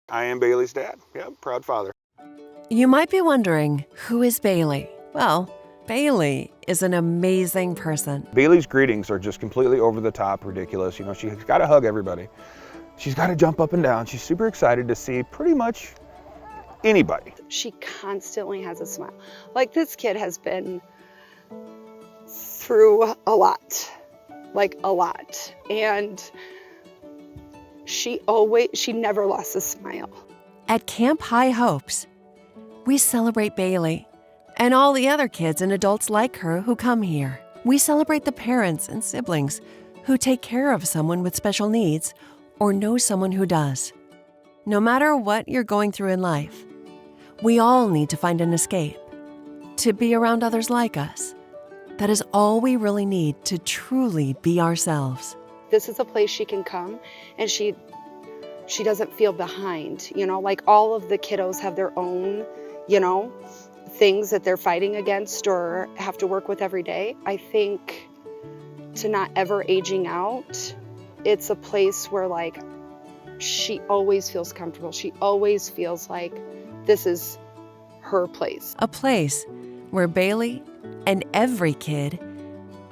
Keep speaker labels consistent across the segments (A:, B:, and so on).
A: I am Bayleigh's dad. Yep, proud father.
B: You might be wondering, who is Bayleigh? Well, Bayleigh is an amazing person.
A: Bayleigh's greetings are just completely over the top, ridiculous. You know, she's got to hug everybody. She's got to jump up and down. She's super excited to see pretty much anybody.
C: She constantly has a smile. Like, this kid has been through a lot, like a lot. And she never lost a smile.
B: At Camp High Hopes, we celebrate Bayleigh and all the other kids and adults like her who come here. We celebrate the parents and siblings who take care of someone with special needs or know someone who does. No matter what you're going through in life, we all need to find an escape, to be around others like us. That is all we really need to truly be ourselves.
C: This is a place she can come and she doesn't feel behind, you know, like all of the kiddos have their own, you know, things that they're fighting against or have to work with every day. I think to not ever aging out, it's a place where like she always feels comfortable. She always feels like this is her place.
B: A place where Bayleigh and every kid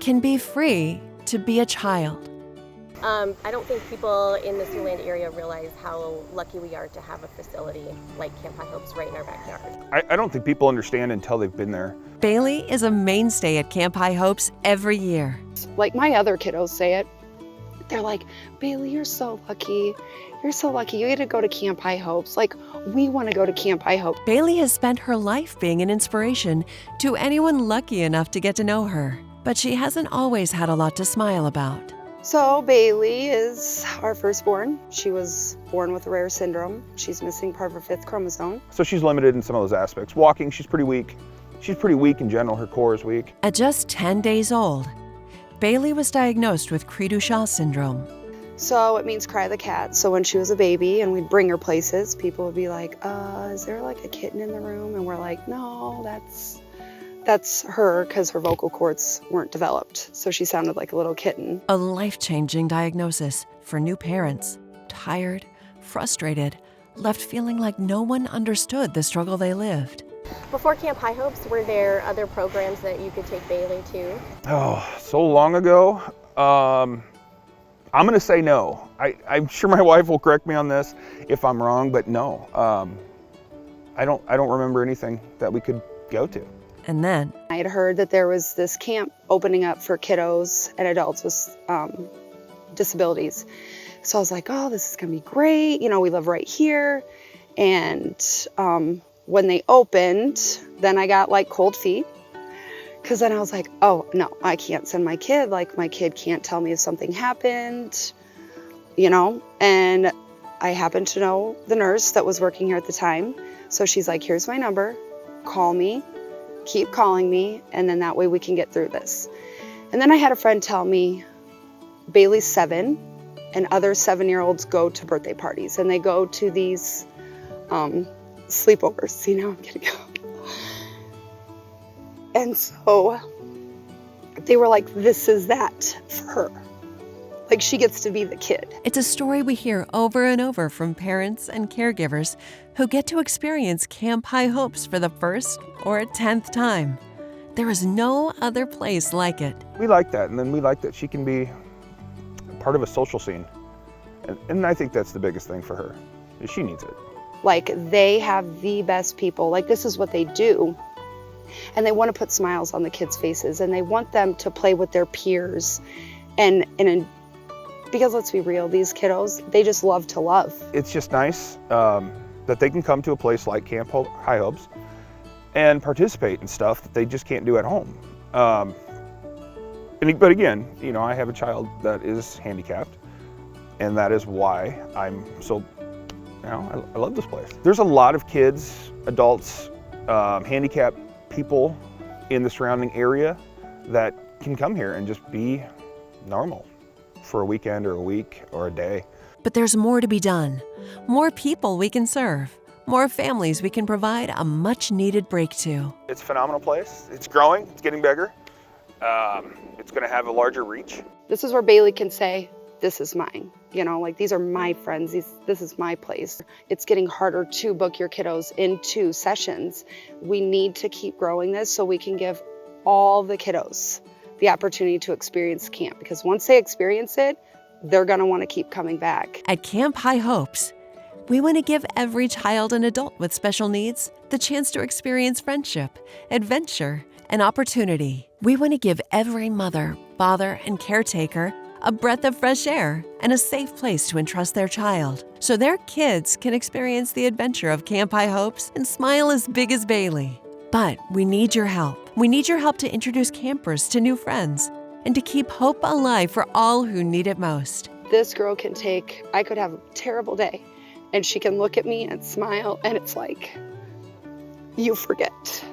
B: can be free to be a child.
D: I don't think people in the Siouxland area realize how lucky we are to have a facility like Camp High Hopes right in our backyard.
A: I don't think people understand until they've been there.
B: Bayleigh is a mainstay at Camp High Hopes every year.
C: Like my other kiddos say it, they're like, Bayleigh, you're so lucky. You're so lucky. You get to go to Camp High Hopes. Like, we want to go to Camp High Hopes.
B: Bayleigh has spent her life being an inspiration to anyone lucky enough to get to know her. But she hasn't always had a lot to smile about.
C: So Bayleigh is our firstborn. She was born with a rare syndrome. She's missing part of her 5th chromosome.
A: So she's limited in some of those aspects. Walking, she's pretty weak. She's pretty weak in general. Her core is weak.
B: At just 10 days old, Bayleigh was diagnosed with Cri-du-Chat syndrome.
C: So it means cry the cat. So when she was a baby and we'd bring her places, people would be like, is there like a kitten in the room? And we're like, no, that's her, because her vocal cords weren't developed. So she sounded like a little kitten.
B: A life-changing diagnosis for new parents, tired, frustrated, left feeling like no one understood the struggle they lived.
D: Before Camp High Hopes, were there other programs that you could take Bayleigh to?
A: Oh, so long ago. I'm going to say no. I'm sure my wife will correct me on this if I'm wrong, but no. I don't remember anything that we could go to.
B: And then
C: I had heard that there was this camp opening up for kiddos and adults with disabilities. So I was like, oh, this is gonna be great. You know, we live right here. And when they opened, then I got like cold feet. Because then I was like, oh, no, I can't send my kid. Like, my kid can't tell me if something happened, you know? And I happened to know the nurse that was working here at the time. So she's like, here's my number, call me, keep calling me, and then that way we can get through this. And then I had a friend tell me, Bayleigh's 7, and other 7-year-olds go to birthday parties, and they go to these sleepovers, you know, I'm gonna go. And so they were like, this is that for her. Like, she gets to be the kid.
B: it's a story we hear over and over from parents and caregivers who get to experience Camp High Hopes for the first or 10th time. There is no other place like it.
A: We like that, and then we like that she can be part of a social scene. And I think that's the biggest thing for her, is she needs it.
C: Like, they have the best people. Like, this is what they do. And they want to put smiles on the kids' faces, and they want them to play with their peers. And because let's be real, these kiddos, they just love to love. It's
A: just nice that they can come to a place like Camp High Hopes and participate in stuff that they just can't do at home. But again, you know, I have a child that is handicapped, and that is why I'm so, you know, I love this place. There's a lot of kids, adults, handicapped people in the surrounding area that can come here and just be normal for a weekend or a week or a day.
B: But there's more to be done, more people we can serve, more families we can provide a much-needed break to.
A: It's a phenomenal place. It's growing, it's getting bigger. It's gonna have a larger reach.
C: This is where Bayleigh can say, this is mine. You know, like these are my friends. This is my place. It's getting harder to book your kiddos into sessions. We need to keep growing this so we can give all the kiddos the opportunity to experience camp, because once they experience it, they're going to want to keep coming back.
B: At Camp High Hopes, we want to give every child and adult with special needs the chance to experience friendship, adventure, and opportunity. We want to give every mother, father, and caretaker a breath of fresh air and a safe place to entrust their child, so their kids can experience the adventure of Camp High Hopes and smile as big as Bayleigh. But we need your help. We need your help to introduce campers to new friends and to keep hope alive for all who need it most.
C: This girl can I could have a terrible day, and she can look at me and smile, and it's like, you forget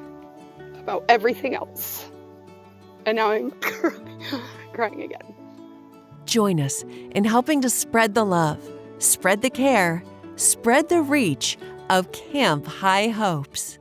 C: about everything else. And now I'm crying again.
B: Join us in helping to spread the love, spread the care, spread the reach of Camp High Hopes.